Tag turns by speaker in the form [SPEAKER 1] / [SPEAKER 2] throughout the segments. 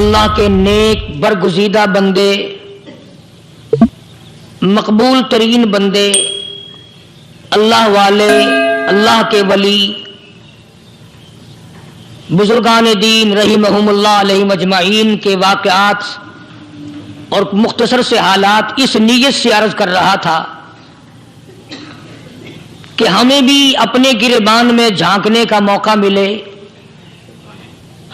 [SPEAKER 1] اللہ کے نیک برگزیدہ بندے، مقبول ترین بندے، اللہ والے، اللہ کے ولی، بزرگان دین رحمہم اللہ علیہم اجمعین کے واقعات اور مختصر سے حالات اس نیت سے عرض کر رہا تھا کہ ہمیں بھی اپنے گریبان میں جھانکنے کا موقع ملے،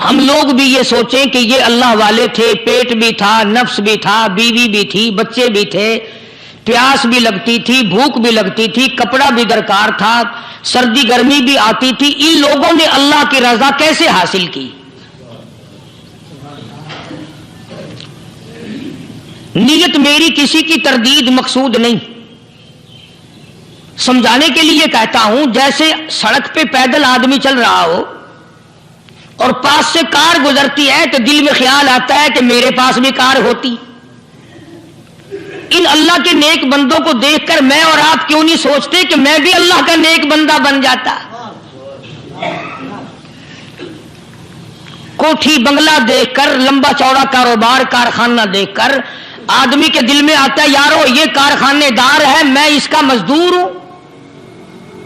[SPEAKER 1] ہم لوگ بھی یہ سوچیں کہ یہ اللہ والے تھے، پیٹ بھی تھا، نفس بھی تھا، بیوی بھی تھی، بچے بھی تھے، پیاس بھی لگتی تھی، بھوک بھی لگتی تھی، کپڑا بھی درکار تھا، سردی گرمی بھی آتی تھی، ان لوگوں نے اللہ کی رضا کیسے حاصل کی؟ نیت میری کسی کی تردید مقصود نہیں، سمجھانے کے لیے کہتا ہوں جیسے سڑک پہ پیدل آدمی چل رہا ہو اور پاس سے کار گزرتی ہے تو دل میں خیال آتا ہے کہ میرے پاس بھی کار ہوتی۔ ان اللہ کے نیک بندوں کو دیکھ کر میں اور آپ کیوں نہیں سوچتے کہ میں بھی اللہ کا نیک بندہ بن جاتا؟ کوٹھی بنگلہ دیکھ کر، لمبا چوڑا کاروبار کارخانہ دیکھ کر آدمی کے دل میں آتا ہے یارو یہ کارخانے دار ہے، میں اس کا مزدور ہوں۔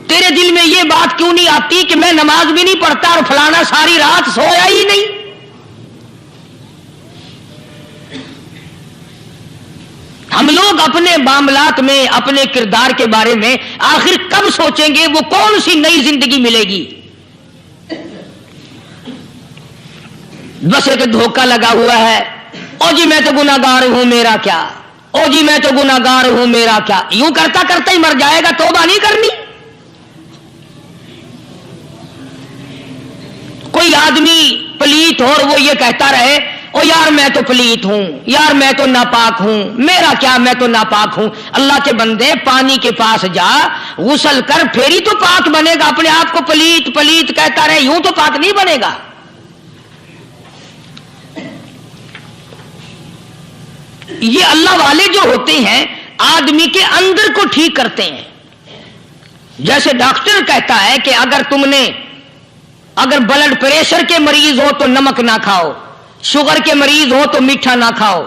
[SPEAKER 1] تیرے دل میں یہ بات کیوں نہیں آتی کہ میں نماز بھی نہیں پڑھتا اور فلانا ساری رات سویا ہی نہیں؟ ہم لوگ اپنے معاملات میں، اپنے کردار کے بارے میں آخر کب سوچیں گے وہ کون سی نئی زندگی ملے گی؟ بس ایک دھوکہ لگا ہوا ہے، او جی میں تو گناہگار ہوں میرا کیا، او جی میں تو گناہگار ہوں میرا کیا، یوں کرتا کرتا ہی مر جائے گا، توبہ نہیں کرنی۔ کوئی آدمی پلیت ہو اور وہ یہ کہتا رہے او یار میں تو پلیت ہوں، یار میں تو ناپاک ہوں، میرا کیا میں تو ناپاک ہوں۔ اللہ کے بندے پانی کے پاس جا، غسل کر، پھر ہی تو پاک بنے گا۔ اپنے آپ کو پلیت پلیت کہتا رہے یوں تو پاک نہیں بنے گا۔ یہ اللہ والے جو ہوتے ہیں آدمی کے اندر کو ٹھیک کرتے ہیں۔ جیسے ڈاکٹر کہتا ہے کہ اگر بلڈ پریشر کے مریض ہو تو نمک نہ کھاؤ، شوگر کے مریض ہو تو میٹھا نہ کھاؤ،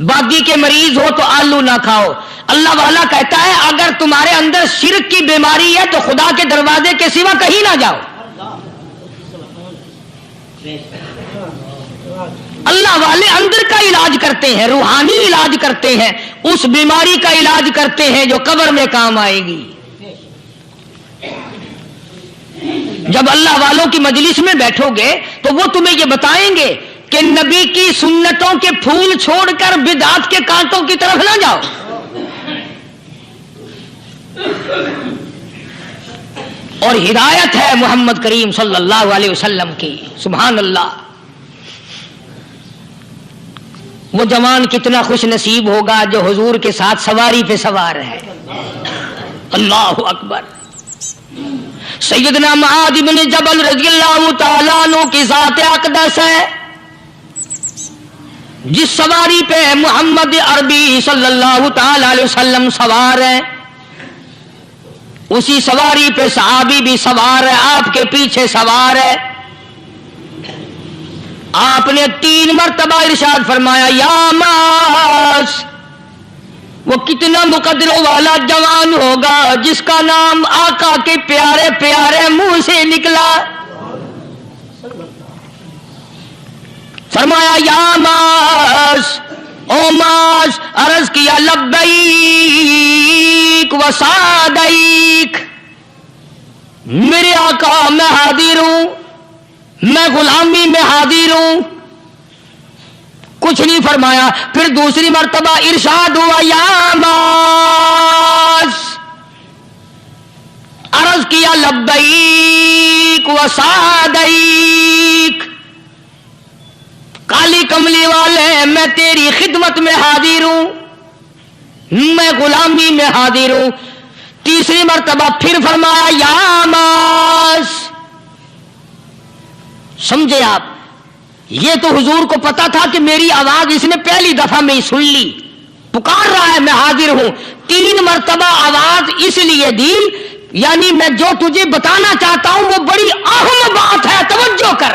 [SPEAKER 1] باقی کے مریض ہو تو آلو نہ کھاؤ۔ اللہ والا کہتا ہے اگر تمہارے اندر شرک کی بیماری ہے تو خدا کے دروازے کے سوا کہیں نہ جاؤ۔ اللہ والے اندر کا علاج کرتے ہیں، روحانی علاج کرتے ہیں، اس بیماری کا علاج کرتے ہیں جو قبر میں کام آئے گی۔ جب اللہ والوں کی مجلس میں بیٹھو گے تو وہ تمہیں یہ بتائیں گے کہ نبی کی سنتوں کے پھول چھوڑ کر بدعت کے کانٹوں کی طرف نہ جاؤ۔ اور ہدایت ہے محمد کریم صلی اللہ علیہ وسلم کی، سبحان اللہ۔ وہ جوان کتنا خوش نصیب ہوگا جو حضور کے ساتھ سواری پہ سوار ہے۔ اللہ اکبر۔ سیدنا معاذ بن جبل رضی اللہ تعالیٰ عنہ کی ذات اقدس ہے، جس سواری پہ محمد عربی صلی اللہ تعالی علیہ وسلم سوار ہے، اسی سواری پہ صحابی بھی سوار ہے، آپ کے پیچھے سوار ہے۔ آپ نے 3 مرتبہ ارشاد فرمایا یا معاذ، وہ کتنا مقدروں والا جوان ہوگا جس کا نام آقا کے پیارے پیارے منہ سے نکلا۔ فرمایا یا معاذ، او معاذ، عرض کیا لبیک و سعدیک، میرے آقا میں حاضر ہوں، میں غلامی میں حاضر ہوں۔ کچھ نہیں فرمایا، پھر دوسری مرتبہ ارشاد ہوا یا معاذ، عرض کیا لبیک و سعدیک، کالی کملی والے میں تیری خدمت میں حاضر ہوں، میں غلامی میں حاضر ہوں۔ تیسری مرتبہ پھر فرمایا یا معاذ۔ سمجھے آپ، یہ تو حضور کو پتا تھا کہ میری آواز اس نے پہلی دفعہ میں ہی سن لی، پکار رہا ہے میں حاضر ہوں۔ 3 مرتبہ آواز اس لیے دی، یعنی میں جو تجھے بتانا چاہتا ہوں وہ بڑی اہم بات ہے، توجہ کر۔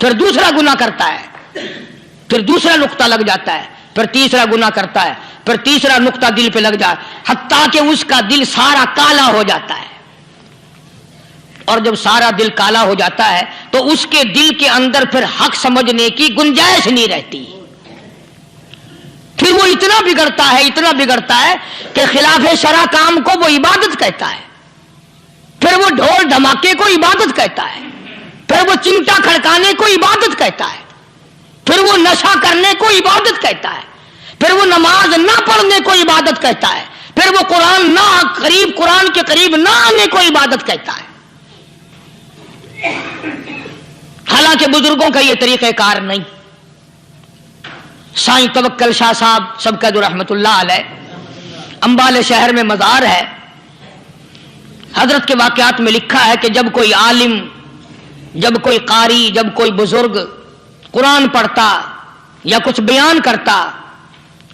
[SPEAKER 1] پھر دوسرا گناہ کرتا ہے، پھر دوسرا نقطہ لگ جاتا ہے، پھر تیسرا گناہ کرتا ہے، پھر تیسرا نقطہ دل پہ لگ جاتا ہے، حتیٰ کہ اس کا دل سارا کالا ہو جاتا ہے۔ اور جب سارا دل کالا ہو جاتا ہے تو اس کے دل کے اندر پھر حق سمجھنے کی گنجائش نہیں رہتی، پھر وہ اتنا بگڑتا ہے کہ خلاف شرع کام کو وہ عبادت کہتا ہے، پھر وہ ڈھول دھماکے کو عبادت کہتا ہے، پھر وہ چمٹا کھڑکانے کو عبادت کہتا ہے، پھر وہ نشہ کرنے کو عبادت کہتا ہے، پھر وہ نماز نہ پڑھنے کو عبادت کہتا ہے، پھر وہ قرآن کے قریب نہ آنے کو عبادت کہتا ہے۔ حالانکہ بزرگوں کا یہ طریقہ کار نہیں۔ سائیں توکل شاہ صاحب سبقت رحمت اللہ علیہ، امبالے شہر میں مزار ہے، حضرت کے واقعات میں لکھا ہے کہ جب کوئی عالم، جب کوئی قاری، جب کوئی بزرگ قرآن پڑھتا یا کچھ بیان کرتا،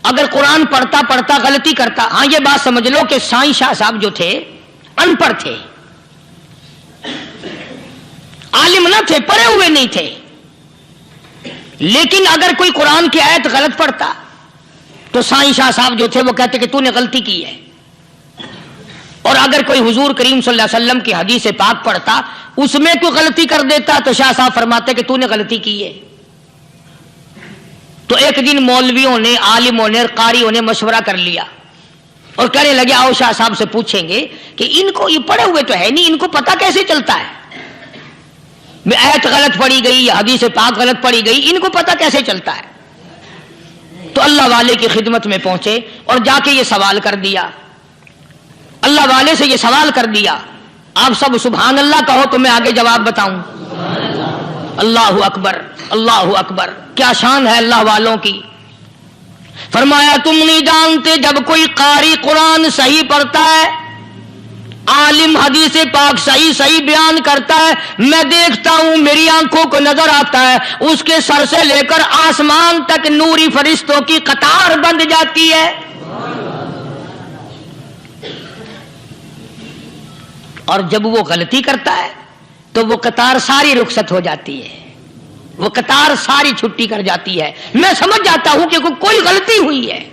[SPEAKER 1] اگر قرآن پڑھتا غلطی کرتا، ہاں یہ بات سمجھ لو کہ سائیں شاہ صاحب جو تھے ان پڑھ تھے، عالم نہ تھے، پڑھے ہوئے نہیں تھے، لیکن اگر کوئی قرآن کی آیت غلط پڑھتا تو سائیں شاہ صاحب جو تھے وہ کہتے کہ تو نے غلطی کی ہے، اور اگر کوئی حضور کریم صلی اللہ علیہ وسلم کی حدیث پاک پڑھتا اس میں کوئی غلطی کر دیتا تو شاہ صاحب فرماتے کہ تو نے غلطی کی ہے۔ تو ایک دن مولویوں نے، عالموں نے، قاریوں نے مشورہ کر لیا اور کہنے لگے آؤ شاہ صاحب سے پوچھیں گے کہ ان کو، یہ پڑھے ہوئے تو ہے نہیں، ان کو پتہ کیسے چلتا ہے، میں آیت غلط پڑھی گئی یا حدیث پاک غلط پڑھی گئی، ان کو پتہ کیسے چلتا ہے؟ تو اللہ والے کی خدمت میں پہنچے اور جا کے یہ سوال کر دیا، اللہ والے سے یہ سوال کر دیا، آپ سب سبحان اللہ کہو تو میں آگے جواب بتاؤں۔ اللہ اکبر، اللہ اکبر، کیا شان ہے اللہ والوں کی۔ فرمایا تم نہیں جانتے جب کوئی قاری قرآن صحیح پڑھتا ہے، عالم حدیث پاک صحیح بیان کرتا ہے، میں دیکھتا ہوں، میری آنکھوں کو نظر آتا ہے، اس کے سر سے لے کر آسمان تک نوری فرشتوں کی قطار بند جاتی ہے، اور جب وہ غلطی کرتا ہے تو وہ قطار ساری رخصت ہو جاتی ہے، وہ قطار ساری چھٹی کر جاتی ہے، میں سمجھ جاتا ہوں کہ کوئی غلطی ہوئی ہے۔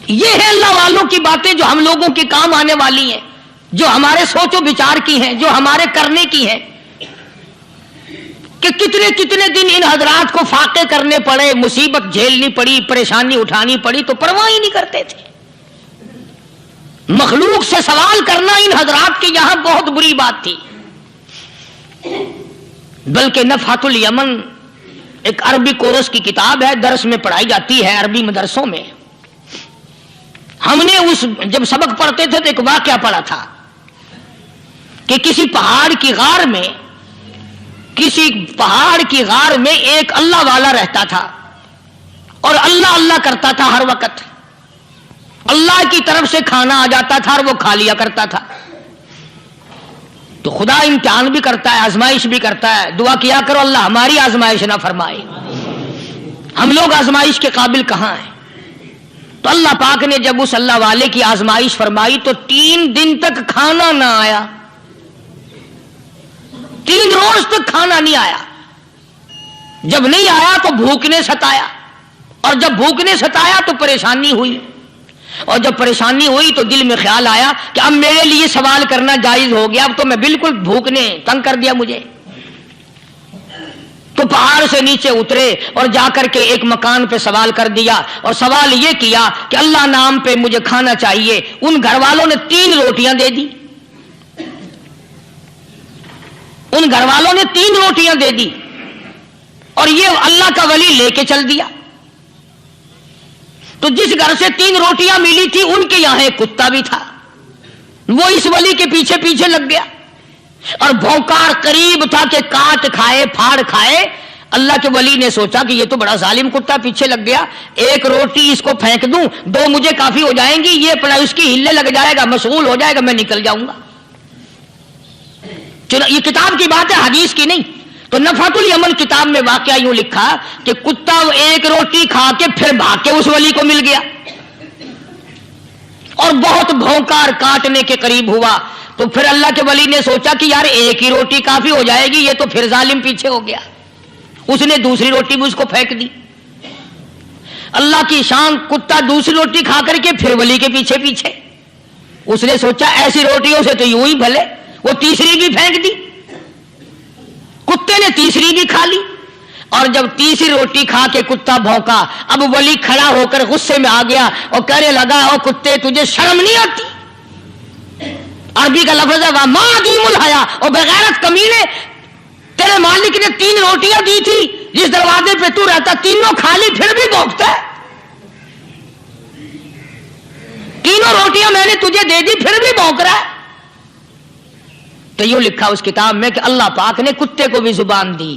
[SPEAKER 1] یہ ہے اللہ والوں کی باتیں جو ہم لوگوں کے کام آنے والی ہیں، جو ہمارے سوچ و بچار کی ہیں، جو ہمارے کرنے کی ہیں، کہ کتنے دن ان حضرات کو فاقے کرنے پڑے، مصیبت جھیلنی پڑی، پریشانی اٹھانی پڑی تو پرواہ ہی نہیں کرتے تھے۔ مخلوق سے سوال کرنا ان حضرات کے یہاں بہت بری بات تھی، بلکہ نفحۃ الیمن ایک عربی کورس کی کتاب ہے، درس میں پڑھائی جاتی ہے عربی مدرسوں میں۔ ہم نے جب سبق پڑھتے تھے تو ایک واقعہ پڑھا تھا کہ کسی پہاڑ کی غار میں ایک اللہ والا رہتا تھا اور اللہ اللہ کرتا تھا، ہر وقت اللہ کی طرف سے کھانا آ جاتا تھا اور وہ کھا لیا کرتا تھا۔ تو خدا امتحان بھی کرتا ہے، آزمائش بھی کرتا ہے، دعا کیا کرو اللہ ہماری آزمائش نہ فرمائے، ہم لوگ آزمائش کے قابل کہاں ہیں۔ تو اللہ پاک نے جب اس اللہ والے کی آزمائش فرمائی تو 3 دن تک کھانا نہ آیا، 3 روز تک کھانا نہیں آیا۔ جب نہیں آیا تو بھوک نے ستایا، اور جب بھوک نے ستایا تو پریشانی ہوئی، اور جب پریشانی ہوئی تو دل میں خیال آیا کہ اب میرے لیے سوال کرنا جائز ہو گیا، اب تو میں بالکل بھوک نے تنگ کر دیا مجھے۔ تو پہاڑ سے نیچے اترے اور جا کر کے ایک مکان پہ سوال کر دیا، اور سوال یہ کیا کہ اللہ نام پہ مجھے کھانا چاہیے۔ ان گھر والوں نے 3 روٹیاں دے دی، ان گھر والوں نے 3 روٹیاں دے دی، اور یہ اللہ کا ولی لے کے چل دیا۔ تو جس گھر سے 3 روٹیاں ملی تھی ان کے یہاں ایک کتا بھی تھا، وہ اس ولی کے پیچھے پیچھے لگ گیا اور بھونکار قریب تھا کہ کاٹ کھائے، پھاڑ کھائے۔ اللہ کے ولی نے سوچا کہ یہ تو بڑا ظالم کتا پیچھے لگ گیا، 1 روٹی اس کو پھینک دوں، 2 مجھے کافی ہو جائیں گی، یہ اپنا اس کی ہلے لگ جائے گا، مشغول ہو جائے گا، میں نکل جاؤں گا۔ یہ کتاب کی بات ہے، حدیث کی نہیں۔ تو نفحۃ الیمن کتاب میں واقعہ یوں لکھا کہ کتا 1 روٹی کھا کے پھر بھاگ کے اس ولی کو مل گیا اور بہت بھونکار کاٹنے کے قریب ہوا۔ تو پھر اللہ کے ولی نے سوچا کہ یار ایک ہی روٹی کافی ہو جائے گی، یہ تو پھر ظالم پیچھے ہو گیا، اس نے دوسری روٹی بھی اس کو پھینک دی۔ اللہ کی شان، کتا دوسری روٹی کھا کر کے پھر ولی کے پیچھے پیچھے، اس نے سوچا ایسی روٹیوں سے تو یوں ہی بھلے، وہ تیسری بھی پھینک دی، کتے نے تیسری بھی کھا لی، اور جب تیسری روٹی کھا کے کتا بھونکا، اب ولی کھڑا ہو کر غصے میں آ گیا اور کہنے لگا او کتے تجھے شرم نہیں آتی؟ عربی کا لفظ ہے وَمَا عَدِيمُ الْحَيَا، اور بغیرت کمینے، تیرے مالک نے 3 روٹیاں دی تھی، جس دروازے پہ تو رہتا تینوں کھا لی پھر بھی بھونکتا ہے، تینوں روٹیاں میں نے تجھے دے دی پھر بھی بھونک رہا ہے۔ تو یوں لکھا اس کتاب میں کہ اللہ پاک نے کتے کو بھی زبان دی،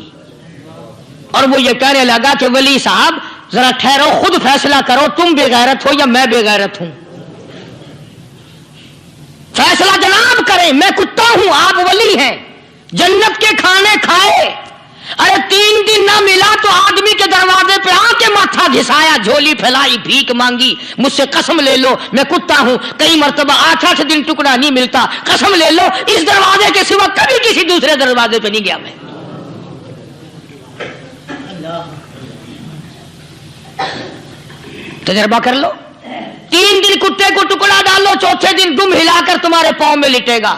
[SPEAKER 1] اور وہ یہ کہنے لگا کہ ولی صاحب ذرا ٹھہرو، خود فیصلہ کرو، تم بے غیرت ہو یا میں بے غیرت ہوں، فیصلہ جناب کریں، میں کتا ہوں آپ ولی ہیں، جنت کے کھانے کھائے، ارے 3 دن نہ ملا تو آدمی کے دروازے پہ آ کے ماتھا گھسایا، جھولی پھیلائی، بھیک مانگی، مجھ سے قسم لے لو میں کتا ہوں، کئی مرتبہ 8 دن ٹکڑا نہیں ملتا، قسم لے لو اس دروازے کے سوا کبھی کسی دوسرے دروازے پہ نہیں گیا میں۔ تجربہ کر لو، 3 دن کتے کو ٹکڑا ڈالو، چوتھے دن دم ہلا کر تمہارے پاؤں میں لٹے گا۔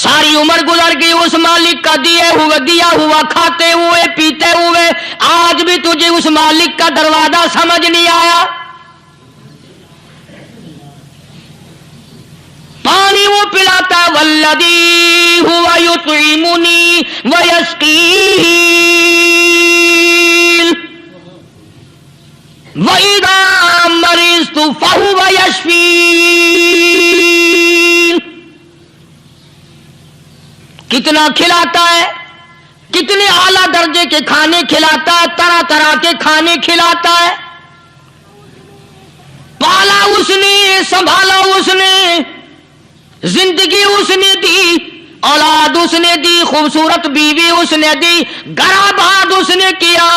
[SPEAKER 1] ساری عمر گزر گئی اس مالک کا دیا ہوا کھاتے ہوئے پیتے ہوئے، آج بھی تجھے اس مالک کا دروازہ سمجھ نہیں آیا۔ پانی وہ پلاتا والذی ہوا یطعمنی ویسقین وَإِذَا مَرِضْتُ فَهُوَ يَشْفِينِ، کتنا کھلاتا ہے، کتنے اعلیٰ درجے کے کھانے کھلاتا ہے، طرح طرح کے کھانے کھلاتا ہے، پالا اس نے، سنبھالا اس نے، زندگی اس نے دی، اولاد اس نے دی، خوبصورت بیوی اس نے دی، گھر آباد اس نے کیا،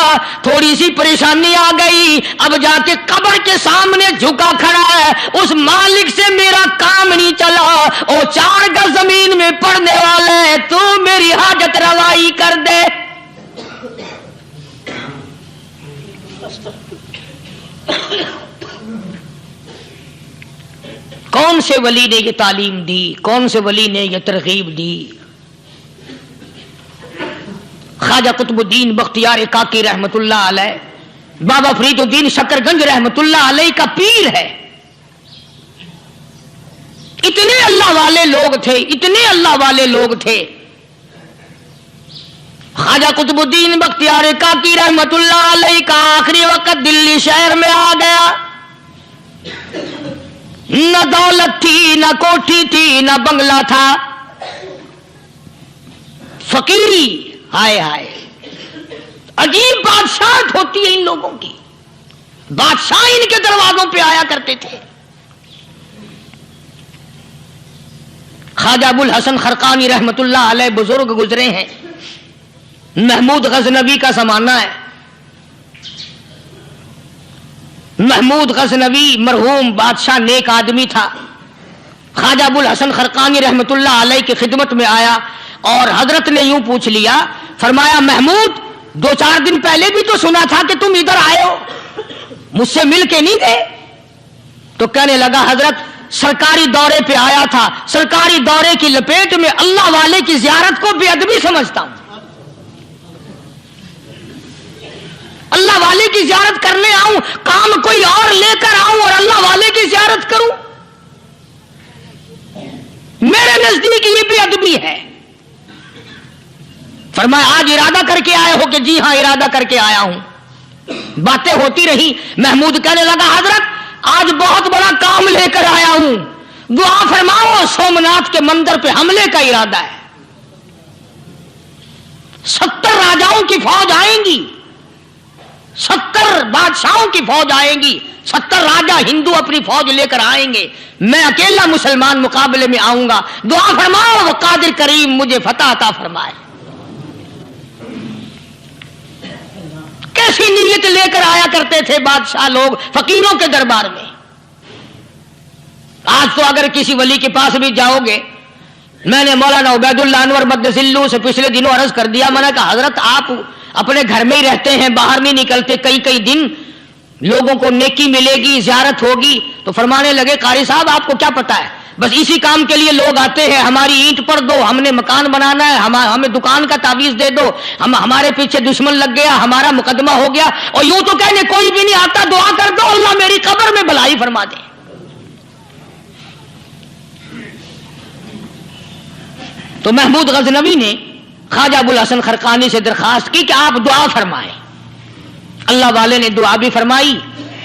[SPEAKER 1] تھوڑی سی پریشانی آ گئی، اب جا کے قبر کے سامنے جھکا کھڑا ہے، اس مالک سے میرا کام نہیں چلا، او 4 گز زمین میں پڑنے والے، تو میری حاجت روائی کر دے۔ کون سے ولی نے یہ تعلیم دی، کون سے ولی نے یہ ترغیب دی؟ خواجہ قطب الدین بختیار کاکی رحمت اللہ علیہ، بابا فرید الدین شکر گنج رحمت اللہ علیہ کا پیر ہے۔ اتنے اللہ والے لوگ تھے، اتنے اللہ والے لوگ تھے۔ خواجہ قطب الدین بختیار کاکی رحمت اللہ علیہ کا آخری وقت دلی شہر میں آ گیا، نہ دولت تھی، نہ کوٹھی تھی، نہ بنگلہ تھا، فقیری، ہائے ہائے، عجیب بادشاہت ہوتی ہے ان لوگوں کی، بادشاہ ان کے دروازوں پہ آیا کرتے تھے۔ خواجہ ابو الحسن خرقانی رحمت اللہ علیہ بزرگ گزرے ہیں، محمود غزنوی کا زمانہ ہے، محمود غزنوی مرحوم بادشاہ نیک آدمی تھا۔ خواجہ ابو الحسن خرقانی رحمت اللہ علیہ کی خدمت میں آیا اور حضرت نے یوں پوچھ لیا، فرمایا محمود 2-4 دن پہلے بھی تو سنا تھا کہ تم ادھر آئے ہو، مجھ سے مل کے نہیں گئے؟ تو کہنے لگا حضرت سرکاری دورے پہ آیا تھا، سرکاری دورے کی لپیٹ میں اللہ والے کی زیارت کو بے ادبی سمجھتا ہوں، اللہ والے کی زیارت کرنے آؤں، کام کوئی اور لے کر آؤں اور اللہ والے کی زیارت کروں، میرے نزدیک یہ بے ادبی ہے۔ فرمایا آج ارادہ کر کے آئے ہو؟ کہ جی ہاں ارادہ کر کے آیا ہوں۔ باتیں ہوتی رہی، محمود کہنے لگا حضرت آج بہت بڑا کام لے کر آیا ہوں، دعا فرماؤ، سومناتھ کے مندر پہ حملے کا ارادہ ہے، 70 راجاؤں کی فوج آئیں گی، 70 بادشاہوں کی فوج آئیں گی، 70 راجا ہندو اپنی فوج لے کر آئیں گے، میں اکیلا مسلمان مقابلے میں آؤں گا، دعا فرماؤ وہ قادر کریم مجھے فتح عطا فرمائے۔ کیسی نیت لے کر آیا کرتے تھے بادشاہ لوگ فقیروں کے دربار میں۔ آج تو اگر کسی ولی کے پاس بھی جاؤ گے، میں نے مولانا عبید اللہ انور مدثلو سے پچھلے دنوں عرض کر دیا، میں نے کہا حضرت آپ اپنے گھر میں ہی رہتے ہیں، باہر نہیں نکلتے، کئی دن لوگوں کو نیکی ملے گی، زیارت ہوگی، تو فرمانے لگے قاری صاحب آپ کو کیا پتا ہے، بس اسی کام کے لیے لوگ آتے ہیں، ہماری اینٹ پر دو، ہم نے مکان بنانا ہے، ہمیں دکان کا تعویذ دے دو، ہمارے پیچھے دشمن لگ گیا، ہمارا مقدمہ ہو گیا، اور یوں تو کہنے کوئی بھی نہیں آتا، دعا کر دو اللہ میری قبر میں بھلائی فرما دے۔ تو محمود غزنوی نے خواجہ ابوالحسن خرقانی سے درخواست کی کہ آپ دعا فرمائیں۔ اللہ والے نے دعا بھی فرمائی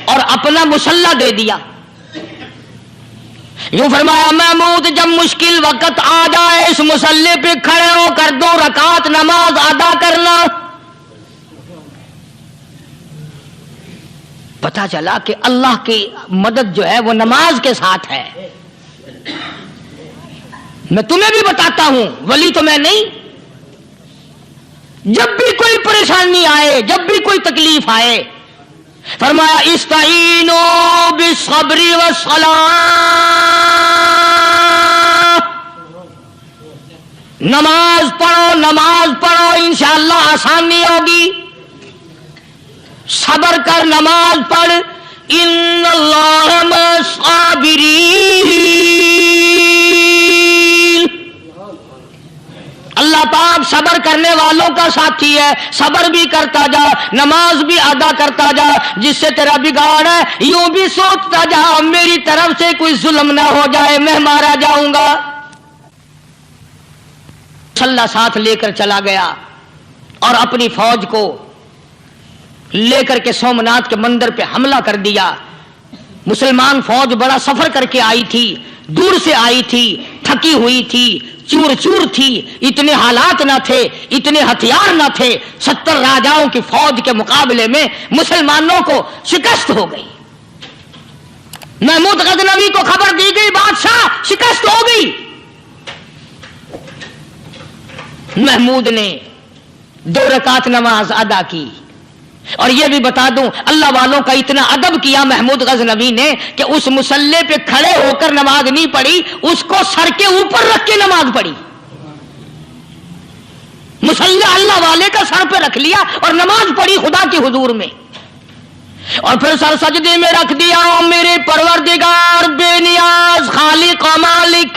[SPEAKER 1] اور اپنا مصلی دے دیا۔ یوں فرمایا محمود جب مشکل وقت آ جائے اس مصلی پہ کھڑے ہو کر 2 رکعت نماز ادا کرنا۔ پتہ چلا کہ اللہ کی مدد جو ہے وہ نماز کے ساتھ ہے۔ میں تمہیں بھی بتاتا ہوں، ولی تو میں نہیں، جب بھی کوئی پریشانی آئے، جب بھی کوئی تکلیف آئے، فرمایا استعینوا بالصبر والصلاۃ، نماز پڑھو انشاءاللہ آسانی ہوگی، صبر کر نماز پڑھ، ان اللہ مع الصابرین، اللہ پاک صبر کرنے والوں کا ساتھی ہے، صبر بھی کرتا جا، نماز بھی ادا کرتا جا، جس سے تیرا بگاڑ ہے یوں بھی سوچتا جا میری طرف سے کوئی ظلم نہ ہو جائے، میں مارا جاؤں گا۔ صلی ساتھ لے کر چلا گیا اور اپنی فوج کو لے کر کے سومناتھ کے مندر پہ حملہ کر دیا۔ مسلمان فوج بڑا سفر کر کے آئی تھی، دور سے آئی تھی، تھکی ہوئی تھی، چور چور تھی، اتنے حالات نہ تھے، اتنے ہتھیار نہ تھے، 70 راجاؤں کی فوج کے مقابلے میں مسلمانوں کو شکست ہو گئی۔ محمود غزنوی کو خبر دی گئی بادشاہ شکست ہو گئی۔ محمود نے 2 رکعت نماز ادا کی، اور یہ بھی بتا دوں اللہ والوں کا اتنا ادب کیا محمود غزنوی نے کہ اس مصلی پہ کھڑے ہو کر نماز نہیں پڑھی، اس کو سر کے اوپر رکھ کے نماز پڑھی۔ مصلی اللہ والے کا سر پہ رکھ لیا اور نماز پڑھی خدا کے حضور میں، اور پھر سر سجدے میں رکھ دیا۔ میرے پروردگار بے نیاز خالق و مالک،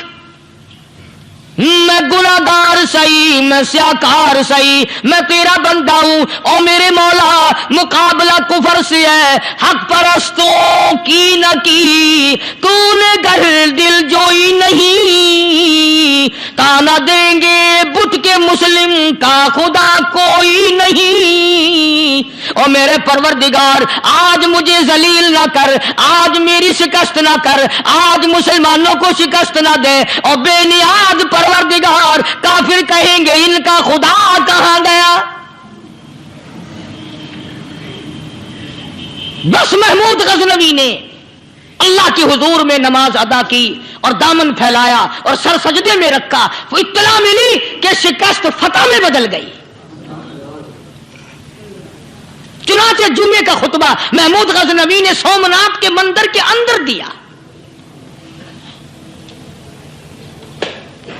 [SPEAKER 1] میں گناہگار سہی، میں سیاکار سہی، میں تیرا بندہ ہوں، او میرے مولا مقابلہ کفر سے ہے، حق پرستوں کی نہ کی تو نے گر دل جوئی نہیں، تانا دیں گے بت کے مسلم کا خدا کوئی نہیں، او میرے پروردگار آج مجھے ذلیل نہ کر، آج میری شکست نہ کر، آج مسلمانوں کو شکست نہ دے، اور بے نیاز پروردگار کافر کہیں گے ان کا خدا کہاں گیا۔ بس محمود غزنوی نے اللہ کے حضور میں نماز ادا کی اور دامن پھیلایا اور سر سجدے میں رکھا، وہ اطلاع ملی کہ شکست فتح میں بدل گئی۔ چنانچہ جمعے کا خطبہ محمود غزنوی نے سومناتھ کے مندر کے اندر دیا۔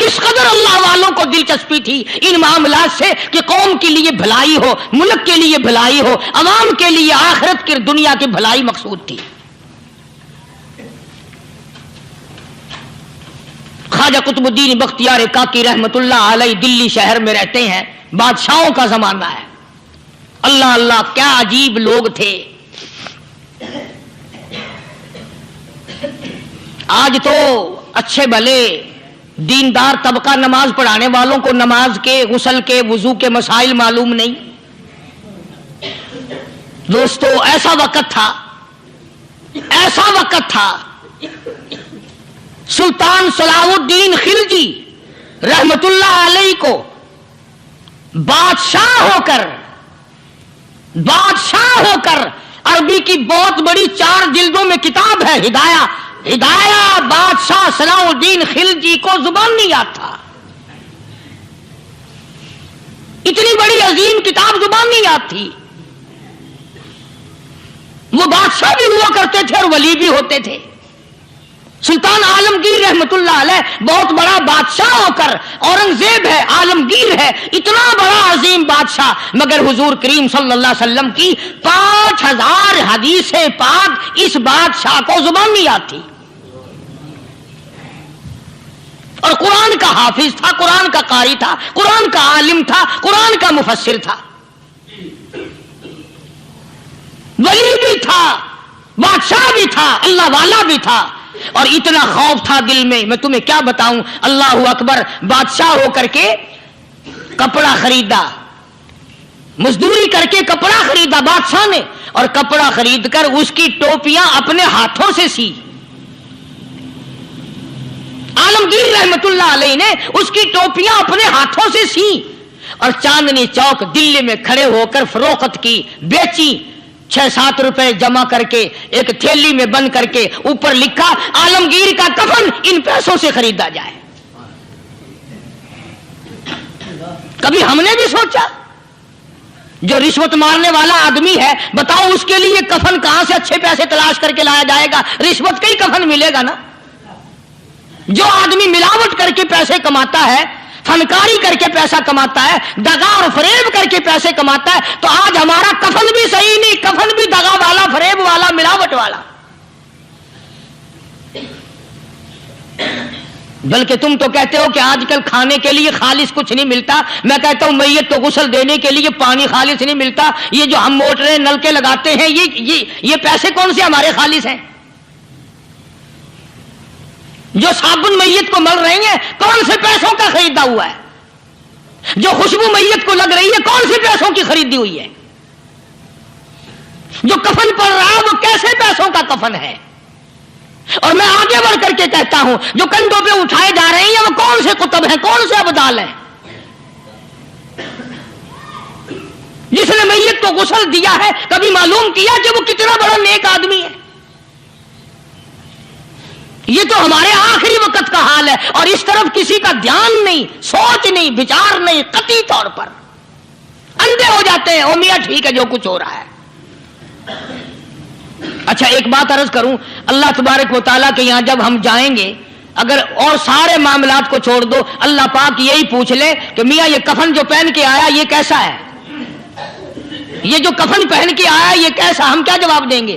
[SPEAKER 1] اس قدر اللہ والوں کو دلچسپی تھی ان معاملات سے کہ قوم کے لیے بھلائی ہو، ملک کے لیے بھلائی ہو، عوام کے لیے آخرت کی دنیا کی بھلائی مقصود تھی۔ خواجہ قطب الدین بختیار کاکی رحمت اللہ علیہ دلی شہر میں رہتے ہیں، بادشاہوں کا زمانہ ہے۔ اللہ اللہ کیا عجیب لوگ تھے۔ آج تو اچھے بھلے دیندار طبقہ نماز پڑھانے والوں کو نماز کے، غسل کے، وضو کے مسائل معلوم نہیں۔ دوستو ایسا وقت تھا سلطان صلاح الدین خلجی رحمت اللہ علیہ کو بادشاہ ہو کر عربی کی بہت بڑی 4 جلدوں میں کتاب ہے ہدایہ بادشاہ صلاح الدین خلجی کو زبان نہیں آتا، اتنی بڑی عظیم کتاب زبان نہیں آتی۔ وہ بادشاہ بھی ہوا کرتے تھے اور ولی بھی ہوتے تھے، سلطان عالمگیر رحمت اللہ علیہ بہت بڑا بادشاہ ہو کر، اورنگزیب ہے، عالمگیر ہے، اتنا بڑا عظیم بادشاہ، مگر حضور کریم صلی اللہ علیہ وسلم کی 5000 حدیث پاک اس بادشاہ کو زبان نہیں آتی، اور قرآن کا حافظ تھا، قرآن کا قاری تھا، قرآن کا عالم تھا، قرآن کا مفسر تھا، ولی بھی تھا، بادشاہ بھی تھا، اللہ والا بھی تھا، اور اتنا خوف تھا دل میں تمہیں کیا بتاؤں۔ اللہ اکبر، بادشاہ ہو کر کے کپڑا خریدا، مزدوری کر کے کپڑا خریدا بادشاہ نے، اور کپڑا خرید کر اس کی ٹوپیاں اپنے ہاتھوں سے سی۔ عالمگیر رحمت اللہ علیہ نے اس کی ٹوپیاں اپنے ہاتھوں سے سی، اور چاندنی چوک دلی میں کھڑے ہو کر فروخت کی، بیچی، 6-7 روپے جمع کر کے ایک تھیلی میں بند کر کے، اوپر لکھا عالمگیر کا کفن ان پیسوں سے خریدا جائے۔ کبھی ہم نے بھی سوچا جو رشوت مارنے والا آدمی ہے، بتاؤ اس کے لیے کفن کہاں سے اچھے پیسے تلاش کر کے لایا جائے گا؟ رشوت کا ہی کفن ملے گا نا۔ جو آدمی ملاوٹ کر کے پیسے کماتا ہے، فنکاری کر کے پیسہ کماتا ہے، دغا اور فریب کر کے پیسے کماتا ہے، تو آج ہمارا کفن بھی صحیح نہیں، کفن بھی دغا والا، فریب والا، ملاوٹ والا۔ بلکہ تم تو کہتے ہو کہ آج کل کھانے کے لیے خالص کچھ نہیں ملتا، میں کہتا ہوں میت کو غسل دینے کے لیے پانی خالص نہیں ملتا۔ یہ جو ہم موٹریں نل کے لگاتے ہیں، یہ پیسے کون سے ہمارے خالص ہیں؟ جو صابن میت کو مل رہی ہیں، کون سے پیسوں کا خریدا ہوا ہے؟ جو خوشبو میت کو لگ رہی ہے، کون سے پیسوں کی خریدی ہوئی ہے؟ جو کفن پڑ رہا ہے وہ کیسے پیسوں کا کفن ہے؟ اور میں آگے بڑھ کر کے کہتا ہوں جو کندھوں پہ اٹھائے جا رہے ہیں وہ کون سے کتب ہیں، کون سے ابدال ہیں؟ جس نے میت کو غسل دیا ہے کبھی معلوم کیا کہ وہ کتنا بڑا نیک آدمی ہے؟ یہ تو ہمارے آخری وقت کا حال ہے، اور اس طرف کسی کا دھیان نہیں، سوچ نہیں، بچار نہیں، قطعی طور پر اندھے ہو جاتے ہیں۔ او میاں ٹھیک ہے جو کچھ ہو رہا ہے۔ اچھا ایک بات عرض کروں، اللہ تبارک و تعالیٰ کے یہاں جب ہم جائیں گے، اگر اور سارے معاملات کو چھوڑ دو، اللہ پاک یہی پوچھ لے کہ میاں یہ کفن جو پہن کے آیا یہ کیسا ہے؟ یہ جو کفن پہن کے آیا یہ کیسا؟ ہم کیا جواب دیں گے؟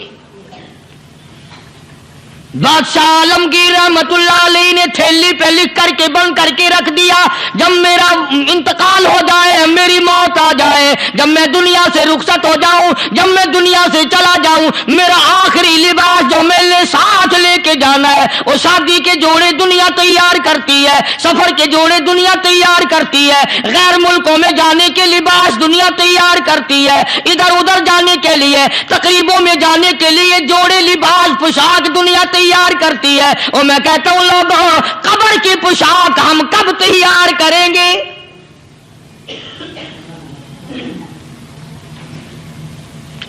[SPEAKER 1] بادشاہ عالمگیر رحمت اللہ علیہ نے تھیلی پہ لکھ کر کے بند کر کے رکھ دیا، جب میرا انتقال ہو جائے، میری موت آ جائے، جب میں دنیا سے رخصت ہو جاؤں، جب میں دنیا سے چلا جاؤں، میرا آخری لباس جو میں نے ساتھ لے کے جانا ہے، وہ شادی کے جوڑے دنیا تیار کرتی ہے، سفر کے جوڑے دنیا تیار کرتی ہے، غیر ملکوں میں جانے کے لباس دنیا تیار کرتی ہے، ادھر ادھر جانے کے لیے، تقریبوں میں جانے کے لیے جوڑے لباس پوشاک دنیا تیار کرتی ہے۔ اور میں کہتا ہوں لوگوں، قبر کی پوشاک ہم کب تیار کریں گے؟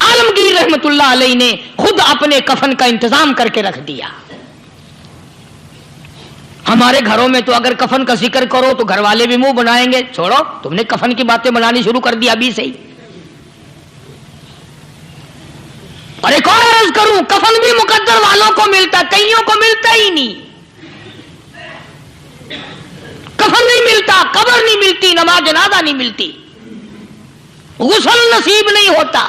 [SPEAKER 1] عالمگیر رحمت اللہ علیہ نے خود اپنے کفن کا انتظام کر کے رکھ دیا۔ ہمارے گھروں میں تو اگر کفن کا ذکر کرو تو گھر والے بھی منہ بنائیں گے، چھوڑو تم نے کفن کی باتیں بنانی شروع کر دی ابھی سے ہی۔ اور ایک اور عرض کروں، کفن بھی مقدر والوں کو ملتا، کئیوں کو ملتا ہی نہیں۔ کفن نہیں ملتا، قبر نہیں ملتی، نماز جنازہ نہیں ملتی، غسل نصیب نہیں ہوتا،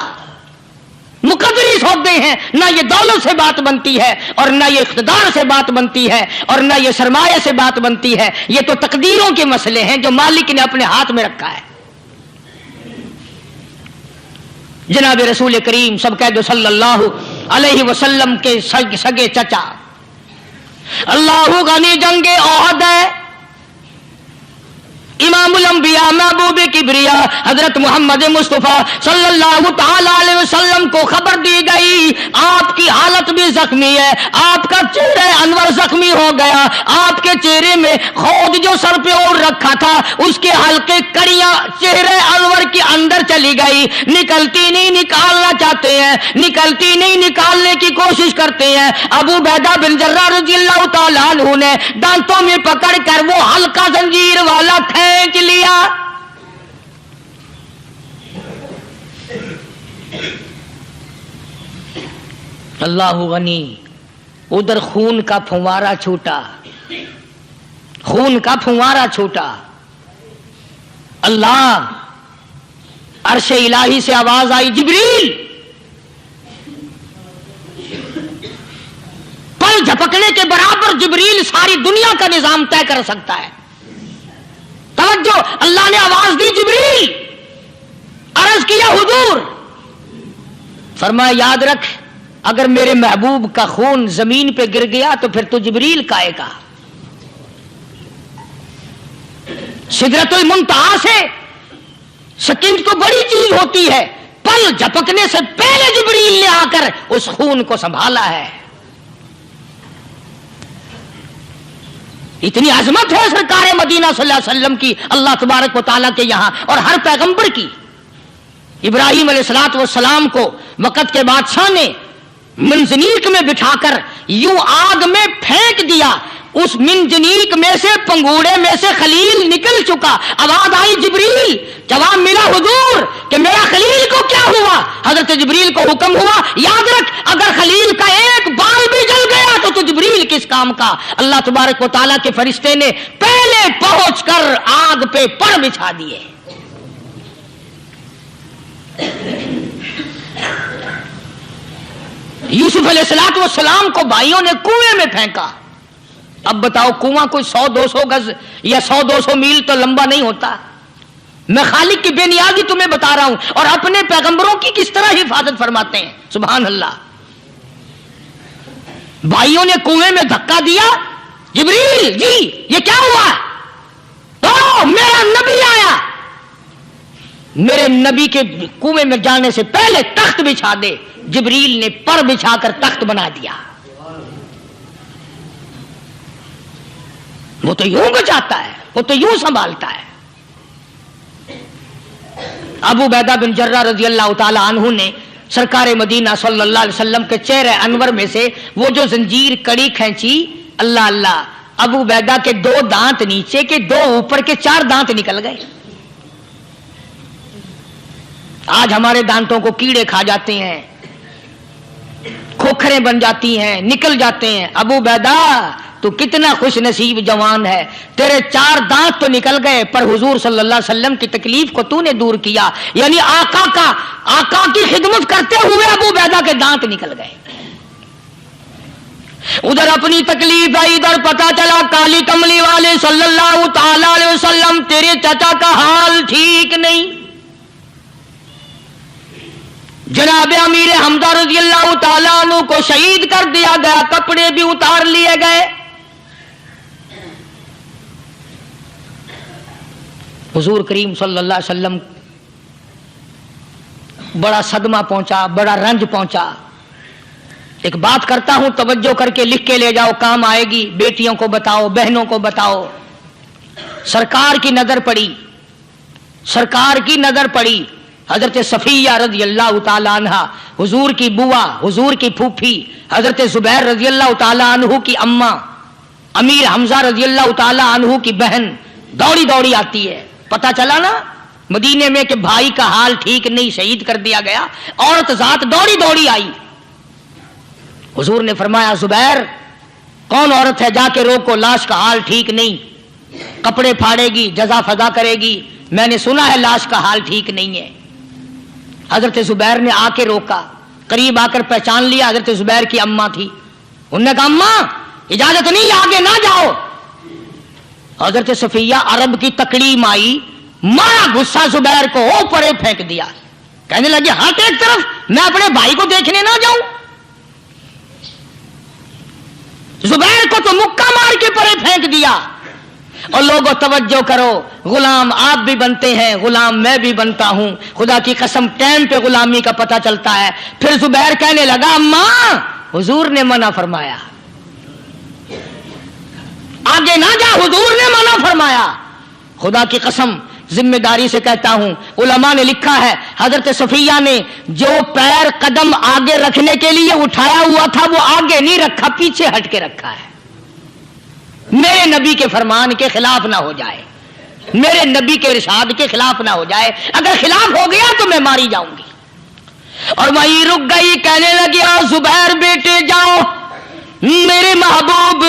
[SPEAKER 1] مقدری سودے ہیں۔ نہ یہ دولت سے بات بنتی ہے، اور نہ یہ اقتدار سے بات بنتی ہے، اور نہ یہ سرمایہ سے بات بنتی ہے۔ یہ تو تقدیروں کے مسئلے ہیں جو مالک نے اپنے ہاتھ میں رکھا ہے۔ جناب رسول کریم سب کہہ دو صلی اللہ علیہ وسلم کے سگے چچا، اللہ غنی جنگ احد ہے، امام الانبیاء محبوب کبریا حضرت محمد مصطفیٰ صلی اللہ تعالی علیہ وسلم کو خبر دی گئی آپ کی حالت بھی زخمی ہے، آپ کا چہرہ انور زخمی ہو گیا، آپ کے چہرے میں خود جو سر پہ اوڑھ رکھا تھا اس کے ہلکے کڑیاں چہرے انور کے اندر چلی گئی، نکلتی نہیں، نکالنا چاہتے ہیں، نکلتی نہیں، نکالنے کی کوشش کرتے ہیں۔ ابو عبیدہ بن جراح رضی اللہ تعالیٰ عنہ نے دانتوں میں پکڑ کر وہ ہلکا زنجیر والا کھینچ لیا۔ اللہ غنی ادھر خون کا فوارہ چھوٹا، خون کا فوارہ چھوٹا. اللہ، عرش الہی سے آواز آئی، جبریل. پل جھپکنے کے برابر جبریل ساری دنیا کا نظام طے کر سکتا ہے. توجہ، اللہ نے آواز دی، جبریل. عرض کیا حضور. فرمایا یاد رکھ، اگر میرے محبوب کا خون زمین پہ گر گیا تو پھر تو جبریل کا آئے گا. سدرۃ المنتہا سے سکینت تو بڑی چیز ہوتی ہے، پل جھپکنے سے پہلے جبریل نے آ کر اس خون کو سنبھالا ہے. اتنی عظمت ہے سرکار مدینہ صلی اللہ علیہ وسلم کی اللہ تبارک و تعالیٰ کے یہاں اور ہر پیغمبر کی. ابراہیم علیہ الصلوۃ والسلام کو وقت کے بادشاہ نے منجنیق میں بٹھا کر یوں آگ میں پھینک دیا، اس منجنیق میں سے، پنگوڑے میں سے خلیل نکل چکا. آواز آئی جبریل. جواب ملا حضور کہ میرا خلیل کو کیا ہوا؟ حضرت جبریل کو حکم ہوا، یاد رکھ اگر خلیل کا ایک بال بھی جل گیا تو جبریل کس کام کا. اللہ تبارک و تعالیٰ کے فرشتے نے پہلے پہنچ کر آگ پہ پر بچھا دیے. یوسف علیہ السلام کو بھائیوں نے کنویں میں پھینکا. اب بتاؤ، کنواں کوئی 100-200 گز یا 100-200 میل تو لمبا نہیں ہوتا. میں خالق کی بے نیازی تمہیں بتا رہا ہوں اور اپنے پیغمبروں کی کس طرح حفاظت فرماتے ہیں. سبحان اللہ. بھائیوں نے کنویں میں دھکا دیا، جبریل جی یہ کیا ہوا؟ تو میرا نبی آیا. میرے نبی کے کنویں میں جانے سے پہلے تخت بچھا دے. جبریل نے پر بچھا کر تخت بنا دیا. وہ تو یوں بچاتا ہے، وہ تو یوں سنبھالتا ہے. ابو عبیدہ بن جرہ رضی اللہ تعالی عنہ نے سرکار مدینہ صلی اللہ علیہ وسلم کے چہرے انور میں سے وہ جو زنجیر کڑی کھینچی، اللہ اللہ، ابو عبیدہ کے 2 دانت نیچے کے، 2 اوپر کے، 4 دانت نکل گئے. آج ہمارے دانتوں کو کیڑے کھا جاتے ہیں، کھوکھریں بن جاتی ہیں، نکل جاتے ہیں. ابو عبیدہ تو کتنا خوش نصیب جوان ہے، تیرے 4 دانت تو نکل گئے پر حضور صلی اللہ علیہ وسلم کی تکلیف کو تو نے دور کیا. یعنی آقا کی خدمت کرتے ہوئے ابو عبیدہ کے دانت نکل گئے. ادھر اپنی تکلیف آئی، ادھر پتا چلا کالی کملی والے صلی اللہ تعالی علیہ وسلم تیرے چچا کا حال ٹھیک نہیں. جناب امیر حمزہ رضی اللہ تعالیٰ عنہ کو شہید کر دیا گیا، کپڑے بھی اتار لیے گئے. حضور کریم صلی اللہ علیہ وسلم بڑا صدمہ پہنچا، بڑا رنج پہنچا. ایک بات کرتا ہوں، توجہ کر کے لکھ کے لے جاؤ، کام آئے گی. بیٹیوں کو بتاؤ، بہنوں کو بتاؤ. سرکار کی نظر پڑی، سرکار کی نظر پڑی. حضرت صفیہ رضی اللہ تعالی عنہ، حضور کی بوا، حضور کی پھوپھی، حضرت زبیر رضی اللہ تعالی عنہ کی اماں، امیر حمزہ رضی اللہ تعالی عنہ کی بہن دوڑی دوڑی آتی ہے. پتا چلا نا مدینے میں کہ بھائی کا حال ٹھیک نہیں، شہید کر دیا گیا. عورت ذات دوڑی دوڑی آئی. حضور نے فرمایا زبیر کون عورت ہے، جا کے روکو، لاش کا حال ٹھیک نہیں، کپڑے پھاڑے گی، جزا فضا کرے گی. میں نے سنا ہے لاش کا حال ٹھیک نہیں ہے. حضرت زبیر نے آ کے روکا، قریب آ کر پہچان لیا حضرت زبیر کی اماں تھی. انہوں نے کہا اماں اجازت نہیں، آگے نہ جاؤ. حضرت صفیہ عرب کی تکڑیم آئی، مارا غصہ زبیر کو، اوپر پھینک دیا. کہنے لگی ہاتھ ایک طرف، میں اپنے بھائی کو دیکھنے نہ جاؤں. زبیر کو تو مکہ مار کے پرے پھینک دیا. اور لوگوں توجہ کرو، غلام آپ بھی بنتے ہیں، غلام میں بھی بنتا ہوں. خدا کی قسم ٹائم پہ غلامی کا پتہ چلتا ہے. پھر زبیر کہنے لگا اماں حضور نے منع فرمایا، آگے نہ جا، حضور نے منع فرمایا. خدا کی قسم ذمہ داری سے کہتا ہوں، علماء نے لکھا ہے حضرت صفیہ نے جو پیر قدم آگے رکھنے کے لیے اٹھایا ہوا تھا وہ آگے نہیں رکھا، پیچھے ہٹ کے رکھا ہے. میرے نبی کے فرمان کے خلاف نہ ہو جائے، میرے نبی کے ارشاد کے خلاف نہ ہو جائے. اگر خلاف ہو گیا تو میں ماری جاؤں گی. اور وہیں رک گئی، کہنے لگی زبیر بیٹے جاؤ، میرے محبوب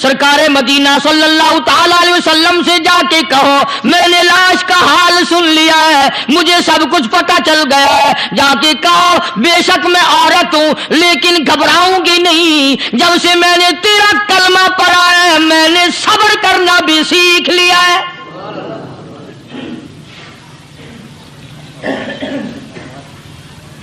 [SPEAKER 1] سرکار مدینہ صلی اللہ تعالی علیہ وسلم سے جا کے کہو میں نے لاش کا حال سن لیا ہے، مجھے سب کچھ پتہ چل گیا ہے، جا کے کہو بے شک میں عورت ہوں لیکن گھبراؤں گی نہیں، جب سے میں نے تیرا کلمہ پڑھا ہے میں نے صبر کرنا بھی سیکھ لیا ہے۔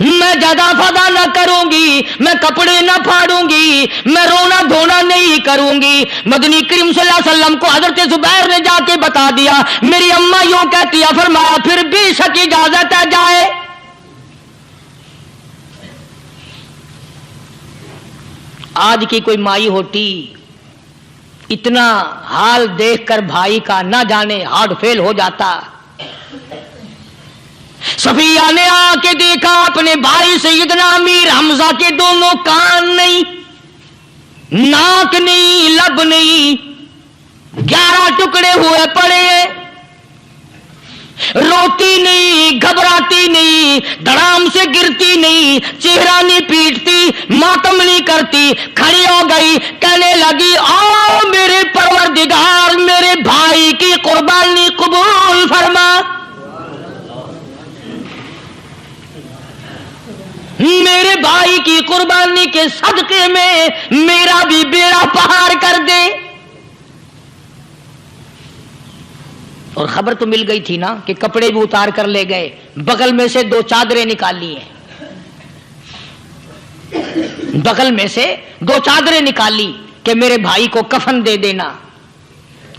[SPEAKER 1] میں جدا فدا نہ کروں گی، میں کپڑے نہ پھاڑوں گی، میں رونا دھونا نہیں کروں گی۔ مدنی کریم صلی اللہ علیہ وسلم کو حضرت زبیر نے جا کے بتا دیا، میری اماں یوں کہتی ہے، فرمایا پھر بے شک اجازت ہے جائے۔ آج کی کوئی مائی ہوتی اتنا حال دیکھ کر بھائی کا نہ جانے ہارٹ فیل ہو جاتا۔ صفیہ نے آ کے دیکھا اپنے بھائی سیدنا امیر حمزہ کے دونوں کان نہیں، ناک نہیں، لب نہیں، 11 ٹکڑے ہوئے پڑے، روتی نہیں، گھبراتی نہیں، دھڑام سے گرتی نہیں، چہرہ نہیں پیٹتی، ماتم نہیں کرتی، کھڑی ہو گئی، کہنے لگی آؤ میرے پروردگار میرے بھائی کی قربانی قبول فرما، میرے بھائی کی قربانی کے صدقے میں میرا بھی بیڑا پار کر دے۔ اور خبر تو مل گئی تھی نا کہ کپڑے بھی اتار کر لے گئے، بغل میں سے 2 چادریں نکالی ہیں، بغل میں سے 2 چادریں نکالی کہ میرے بھائی کو کفن دے دینا۔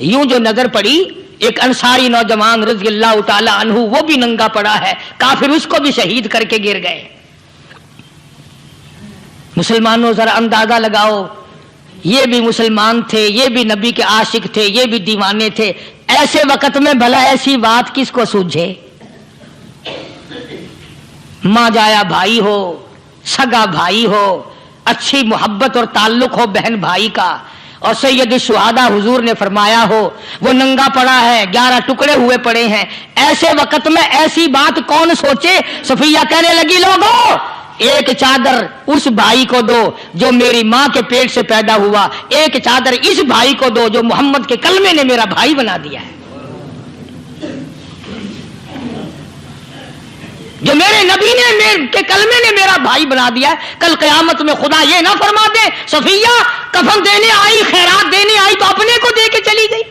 [SPEAKER 1] یوں جو نظر پڑی ایک انصاری نوجوان رضی اللہ تعالی عنہ، وہ بھی ننگا پڑا ہے، کافر اس کو بھی شہید کر کے گر گئے۔ مسلمانوں ذرا اندازہ لگاؤ، یہ بھی مسلمان تھے، یہ بھی نبی کے عاشق تھے، یہ بھی دیوانے تھے، ایسے وقت میں بھلا ایسی بات کس کو سوجھے؟ ماں جایا بھائی ہو، سگا بھائی ہو، اچھی محبت اور تعلق ہو بہن بھائی کا، اور سید الشہداء حضور نے فرمایا ہو وہ ننگا پڑا ہے، 11 ٹکڑے ہوئے پڑے ہیں، ایسے وقت میں ایسی بات کون سوچے؟ صفیہ کہنے لگی لوگوں ایک چادر اس بھائی کو دو جو میری ماں کے پیٹ سے پیدا ہوا، ایک چادر اس بھائی کو دو جو محمد کے کلمے نے میرا بھائی بنا دیا ہے، جو میرے نبی نے کے کلمے نے میرا بھائی بنا دیا ہے۔ کل قیامت میں خدا یہ نہ فرما دے صفیہ کفن دینے آئی، خیرات دینے آئی تو اپنے کو دے کے چلی گئی۔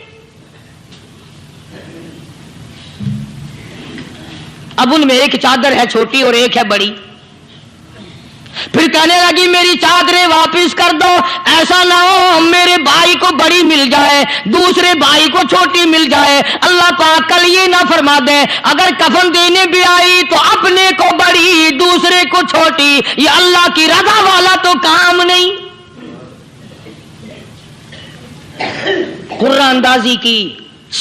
[SPEAKER 1] اب ان میں ایک چادر ہے چھوٹی اور ایک ہے بڑی، پھر کہنے لگی میری چادریں واپس کر دو، ایسا نہ ہو میرے بھائی کو بڑی مل جائے دوسرے بھائی کو چھوٹی مل جائے، اللہ پاک کل یہ نہ فرما دے اگر کفن دینے بھی آئی تو اپنے کو بڑی دوسرے کو چھوٹی، یہ اللہ کی رضا والا تو کام نہیں۔ قرہ اندازی کی،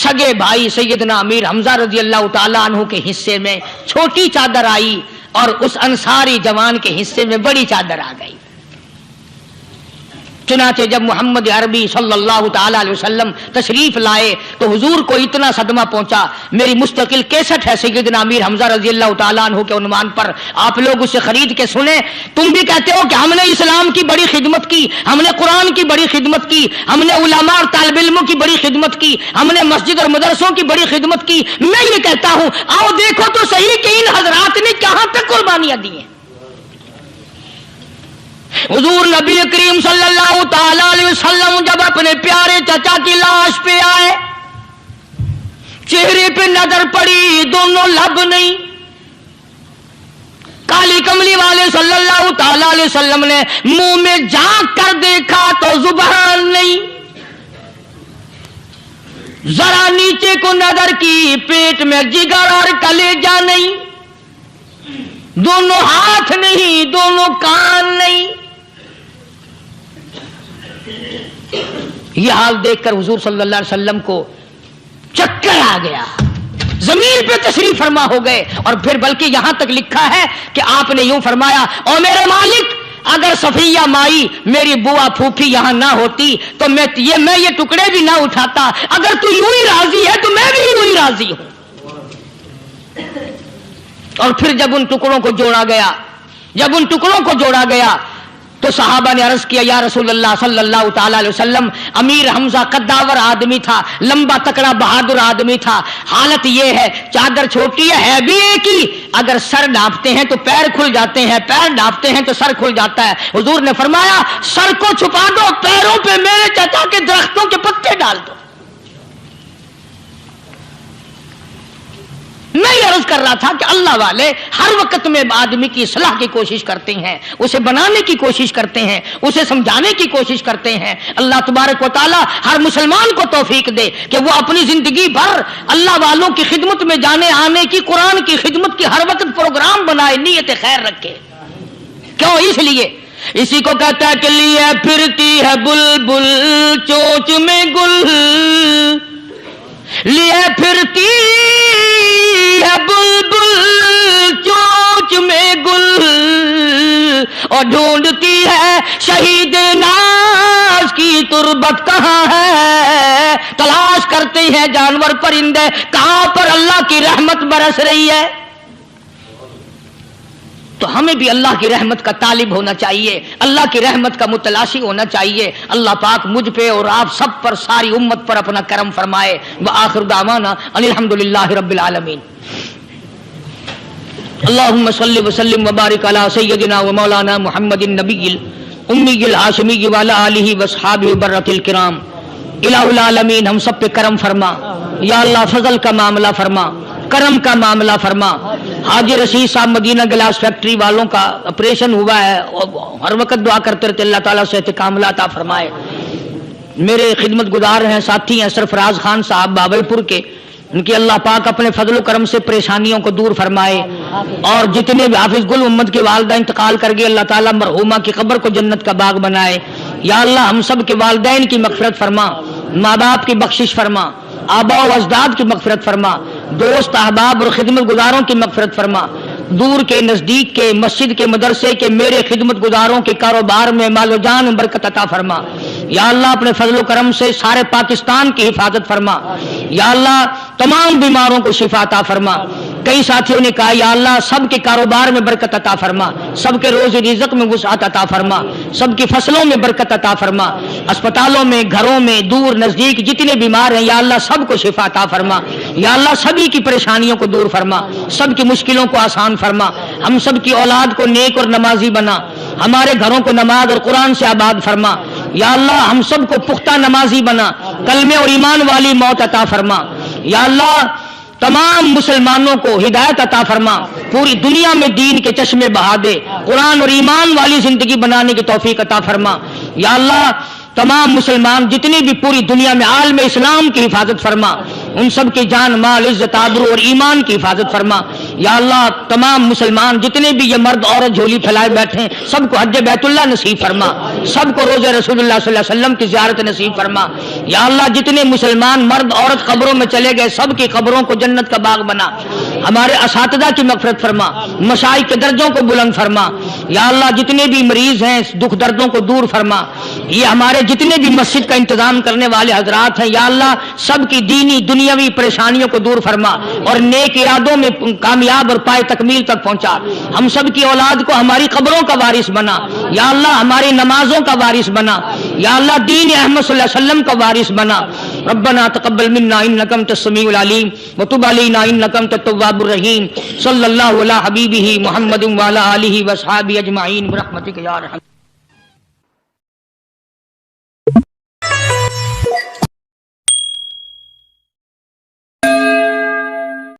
[SPEAKER 1] سگے بھائی سیدنا امیر حمزہ رضی اللہ تعالیٰ عنہ کے حصے میں چھوٹی چادر آئی اور اس انصاری جوان کے حصے میں بڑی چادر آ گئی۔ چنانچہ جب محمد عربی صلی اللہ تعالی علیہ وسلم تشریف لائے تو حضور کو اتنا صدمہ پہنچا، میری مستقل کیسٹ ہے سیدنا امیر حمزہ رضی اللہ تعالیٰ عنہ کے عنوان پر، آپ لوگ اسے خرید کے سنیں۔ تم بھی کہتے ہو کہ ہم نے اسلام کی بڑی خدمت کی، ہم نے قرآن کی بڑی خدمت کی، ہم نے علماء اور طالب علموں کی بڑی خدمت کی، ہم نے مسجد اور مدرسوں کی بڑی خدمت کی۔ میں یہ کہتا ہوں آؤ دیکھو تو صحیح کہ ان حضرات نے کہاں تک قربانیاں دی ہیں۔ حضور نبی کریم صلی اللہ تعالی علیہ وسلم جب اپنے پیارے چچا کی لاش پہ آئے، چہرے پہ نظر پڑی دونوں لب نہیں، کالی کملی والے صلی اللہ تعالی علیہ وسلم نے منہ میں جھانک کر دیکھا تو زبان نہیں، ذرا نیچے کو نظر کی پیٹ میں جگر اور کلیجہ نہیں، دونوں ہاتھ نہیں، دونوں کان نہیں۔ یہ حال دیکھ کر حضور صلی اللہ علیہ وسلم کو چکر آ گیا، زمین پہ تشریف فرما ہو گئے، اور پھر بلکہ یہاں تک لکھا ہے کہ آپ نے یوں فرمایا او میرے مالک اگر صفیہ مائی میری بوا پھوپھی یہاں نہ ہوتی تو میں یہ ٹکڑے بھی نہ اٹھاتا، اگر تو یوں ہی راضی ہے تو میں بھی یوں ہی راضی ہوں۔ اور پھر جب ان ٹکڑوں کو جوڑا گیا تو صحابہ نے عرض کیا یا رسول اللہ صلی اللہ تعالی علیہ وسلم، امیر حمزہ قداور آدمی تھا، لمبا تکڑا بہادر آدمی تھا، حالت یہ ہے چادر چھوٹی ہے بھی ایک ہی، اگر سر ڈھانپتے ہیں تو پیر کھل جاتے ہیں، پیر ڈھانپتے ہیں تو سر کھل جاتا ہے۔ حضور نے فرمایا سر کو چھپا دو، پیروں پہ میرے چچا کے درختوں کے پتے ڈال دو۔ میں یہ عرض کر رہا تھا کہ اللہ والے ہر وقت میں آدمی کی اصلاح کی کوشش کرتے ہیں، اسے بنانے کی کوشش کرتے ہیں، اسے سمجھانے کی کوشش کرتے ہیں۔ اللہ تبارک و تعالی ہر مسلمان کو توفیق دے کہ وہ اپنی زندگی بھر اللہ والوں کی خدمت میں جانے آنے کی، قرآن کی خدمت کی ہر وقت پروگرام بنائے، نیت خیر رکھے۔ کیوں؟ اس لیے اسی کو کہتا ہے کہ لیے پھرتی ہے بلبل چوچ میں گل، لیے پھرتی ہے بلبل چوچ میں گل، اور ڈھونڈتی ہے شہید ناز کی تربت کہاں ہے، تلاش کرتے ہیں جانور پرندے کہاں پر اللہ کی رحمت برس رہی ہے۔ تو ہمیں بھی اللہ کی رحمت کا طالب ہونا چاہیے، اللہ کی رحمت کا متلاشی ہونا چاہیے۔ اللہ پاک مجھ پہ اور آپ سب پر، ساری امت پر اپنا کرم فرمائے۔ وآخر دعوانا ان الحمدللہ رب العالمین۔ اللہم صلی وسلم وبارک علی سیدنا و مولانا محمد النبی الامی الہاشمی وعلی آلہ واصحابہ برۃ الکرام۔ الہ العالمین ہم سب پہ کرم فرما یا اللہ، فضل کا معاملہ فرما، کرم کا معاملہ فرما۔ حاجی رشید صاحب مدینہ گلاس فیکٹری والوں کا آپریشن ہوا ہے، ہر وقت دعا کرتے رہتے اللہ تعالیٰ سے کاملہ عطا فرمائے۔ میرے خدمت گزار ہیں، ساتھی ہیں سرفراز خان صاحب باولپور کے، ان کی اللہ پاک اپنے فضل و کرم سے پریشانیوں کو دور فرمائے، اور جتنے بھی حافظ گل محمد کی والدہ انتقال کر گئے اللہ تعالیٰ مرحومہ کی قبر کو جنت کا باغ بنائے۔ یا اللہ ہم سب کے والدین کی مغفرت فرما، ماں باپ کی بخشش فرما، آباء و اجداد کی مغفرت فرما، دوست احباب اور خدمت گزاروں کی مغفرت فرما، دور کے نزدیک کے، مسجد کے، مدرسے کے، میرے خدمت گزاروں کے کاروبار میں مال و جان میں برکت عطا فرما۔ یا اللہ اپنے فضل و کرم سے سارے پاکستان کی حفاظت فرما۔ یا اللہ تمام بیماروں کو شفا عطا فرما۔ کئی ساتھیوں نے کہا یا اللہ سب کے کاروبار میں برکت عطا فرما، سب کے روزی رزق میں وسعت عطا فرما، سب کی فصلوں میں برکت عطا فرما، اسپتالوں میں، گھروں میں، دور نزدیک جتنے بیمار ہیں یا اللہ سب کو شفا عطا فرما۔ یا اللہ سبھی کی پریشانیوں کو دور فرما، سب کی مشکلوں کو آسان فرما، ہم سب کی اولاد کو نیک اور نمازی بنا، ہمارے گھروں کو نماز اور قرآن سے آباد فرما۔ یا اللہ ہم سب کو پختہ نمازی بنا، کلمے اور ایمان والی موت عطا فرما۔ یا اللہ تمام مسلمانوں کو ہدایت عطا فرما، پوری دنیا میں دین کے چشمے بہا دے، قرآن اور ایمان والی زندگی بنانے کی توفیق عطا فرما۔ یا اللہ تمام مسلمان جتنے بھی پوری دنیا میں عالم اسلام کی حفاظت فرما، ان سب کی جان مال عزت آبرو اور ایمان کی حفاظت فرما۔ یا اللہ تمام مسلمان جتنے بھی یہ مرد عورت جھولی پھیلائے بیٹھے ہیں سب کو حج بیت اللہ نصیب فرما، سب کو روزہ رسول اللہ صلی اللہ علیہ وسلم کی زیارت نصیب فرما۔ یا اللہ جتنے مسلمان مرد عورت قبروں میں چلے گئے سب کی قبروں کو جنت کا باغ بنا، ہمارے اساتذہ کی مغفرت فرما، مشائخ کے درجوں کو بلند فرما۔ یا اللہ جتنے بھی مریض ہیں دکھ دردوں کو دور فرما، یہ ہمارے جتنے بھی مسجد کا انتظام کرنے والے حضرات ہیں یا اللہ سب کی دینی دنیاوی پریشانیوں کو دور فرما اور نیک ارادوں میں کامیاب اور پائے تکمیل تک پہنچا۔ ہم سب کی اولاد کو ہماری قبروں کا وارث بنا، یا اللہ ہماری نمازوں کا وارث بنا، یا اللہ دین احمد صلی اللہ علیہ وسلم کا وارث بنا۔ ربنا تقبل منا انک انت السمیع العلیم وتب علینا انک انت التواب الرحیم۔ صلی اللہ علی حبیبہ محمد وعلی آلہ وصحبہ اجمعین برحمتک یا ارحم۔